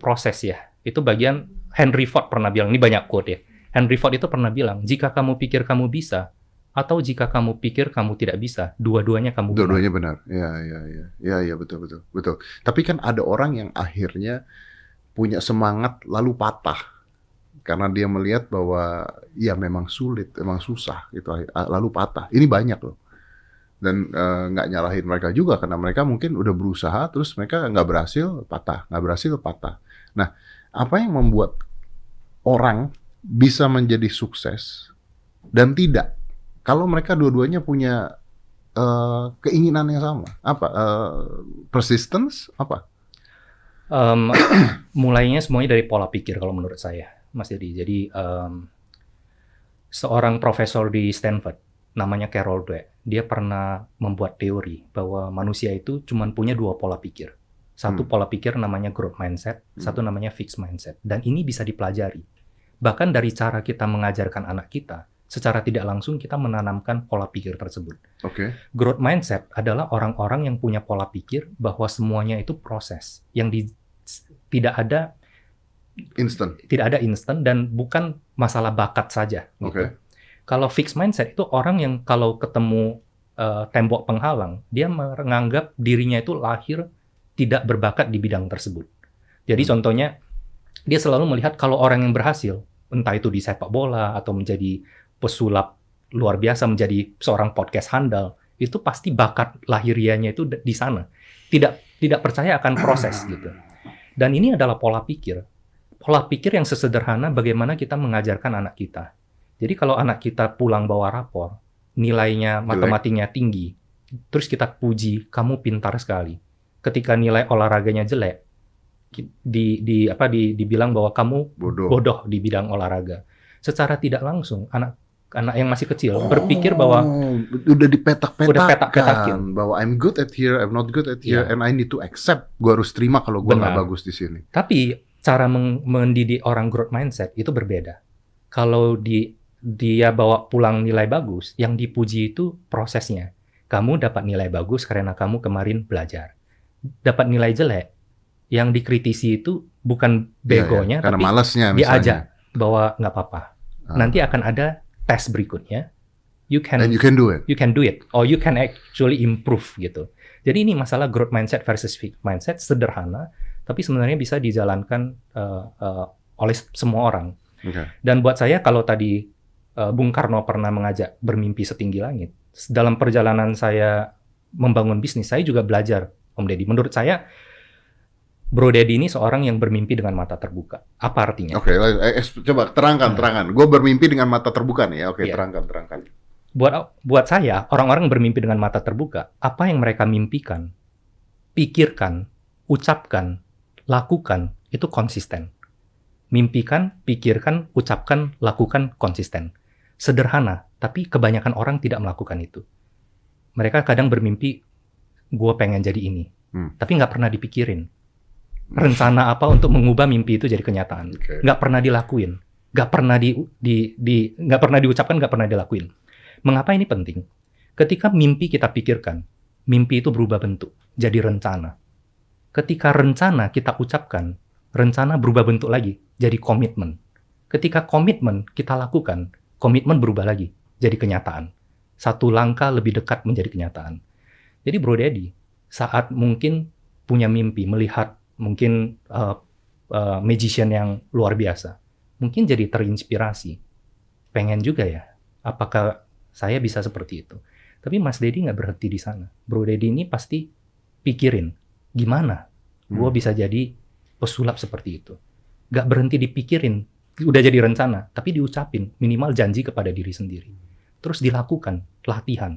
proses ya. Itu bagian Henry Ford pernah bilang, ini banyak quote ya. Henry Ford itu pernah bilang, jika kamu pikir kamu bisa, atau jika kamu pikir kamu tidak bisa, dua-duanya kamu benar. Dua-duanya benar. Ya, betul. Tapi kan ada orang yang akhirnya punya semangat lalu patah karena dia melihat bahwa ya memang sulit, memang susah gitu, lalu patah. Ini banyak loh. Dan nggak nyalahin mereka juga karena mereka mungkin udah berusaha terus mereka nggak berhasil patah. Nah, apa yang membuat orang bisa menjadi sukses dan tidak kalau mereka dua-duanya punya keinginan yang sama? Apa? Persistence? Apa? Mulainya semuanya dari pola pikir kalau menurut saya, Mas Dedi. Jadi seorang profesor di Stanford namanya Carol Dweck, dia pernah membuat teori bahwa manusia itu cuma punya dua pola pikir. Satu pola pikir namanya growth mindset, satu namanya fixed mindset. Dan ini bisa dipelajari. Bahkan dari cara kita mengajarkan anak kita, secara tidak langsung kita menanamkan pola pikir tersebut. Growth mindset adalah orang-orang yang punya pola pikir bahwa semuanya itu proses, yang tidak ada instan dan bukan masalah bakat saja. Gitu. Kalau fixed mindset itu orang yang kalau ketemu tembok penghalang, dia menganggap dirinya itu lahir tidak berbakat di bidang tersebut. Jadi contohnya, dia selalu melihat kalau orang yang berhasil, entah itu di sepak bola atau menjadi pesulap luar biasa, menjadi seorang podcast handal, itu pasti bakat lahirianya itu di sana. Tidak percaya akan proses gitu. Dan ini adalah pola pikir. Pola pikir yang sesederhana bagaimana kita mengajarkan anak kita. Jadi kalau anak kita pulang bawa rapor, nilainya matematikanya tinggi, terus kita puji, kamu pintar sekali. Ketika nilai olahraganya jelek, dibilang bahwa kamu bodoh di bidang olahraga. Secara tidak langsung, anak yang masih kecil berpikir bahwa udah dipetak-petakin bahwa I'm good at here, I'm not good at here, and I need to accept. Gue harus terima kalau gue nggak bagus di sini. Tapi cara mendidik orang growth mindset itu berbeda. Kalau dia bawa pulang nilai bagus, yang dipuji itu prosesnya. Kamu dapat nilai bagus karena kamu kemarin belajar. Dapat nilai jelek, yang dikritisi itu bukan begonya, tapi malasnya, diajak bahwa nggak apa-apa. Nanti akan ada tes berikutnya. And you can do it. You can do it, or you can actually improve gitu. Jadi ini masalah growth mindset versus fixed mindset sederhana, tapi sebenarnya bisa dijalankan oleh semua orang. Dan buat saya kalau tadi Bung Karno pernah mengajak bermimpi setinggi langit. Dalam perjalanan saya membangun bisnis, saya juga belajar, Om Deddy. Menurut saya, Bro Deddy ini seorang yang bermimpi dengan mata terbuka. Apa artinya? Coba terangkan. Gue bermimpi dengan mata terbuka nih ya. Terangkan. Buat saya, orang-orang bermimpi dengan mata terbuka, apa yang mereka mimpikan, pikirkan, ucapkan, lakukan, itu konsisten. Mimpikan, pikirkan, ucapkan, lakukan, konsisten. Sederhana, tapi kebanyakan orang tidak melakukan itu. Mereka kadang bermimpi, gue pengen jadi ini. Tapi nggak pernah dipikirin. Rencana apa untuk mengubah mimpi itu jadi kenyataan. Nggak pernah dilakuin. Nggak pernah diucapkan, nggak pernah dilakuin. Mengapa ini penting? Ketika mimpi kita pikirkan, mimpi itu berubah bentuk, jadi rencana. Ketika rencana kita ucapkan, rencana berubah bentuk lagi, jadi komitmen. Ketika komitmen kita lakukan, komitmen berubah lagi, jadi kenyataan. Satu langkah lebih dekat menjadi kenyataan. Jadi Bro Deddy, saat mungkin punya mimpi, melihat mungkin magician yang luar biasa, mungkin jadi terinspirasi. Pengen juga ya, apakah saya bisa seperti itu? Tapi Mas Deddy nggak berhenti di sana. Bro Deddy ini pasti pikirin, gimana gue bisa jadi pesulap seperti itu. Nggak berhenti dipikirin, udah jadi rencana, tapi diucapin, minimal janji kepada diri sendiri. Terus dilakukan, latihan.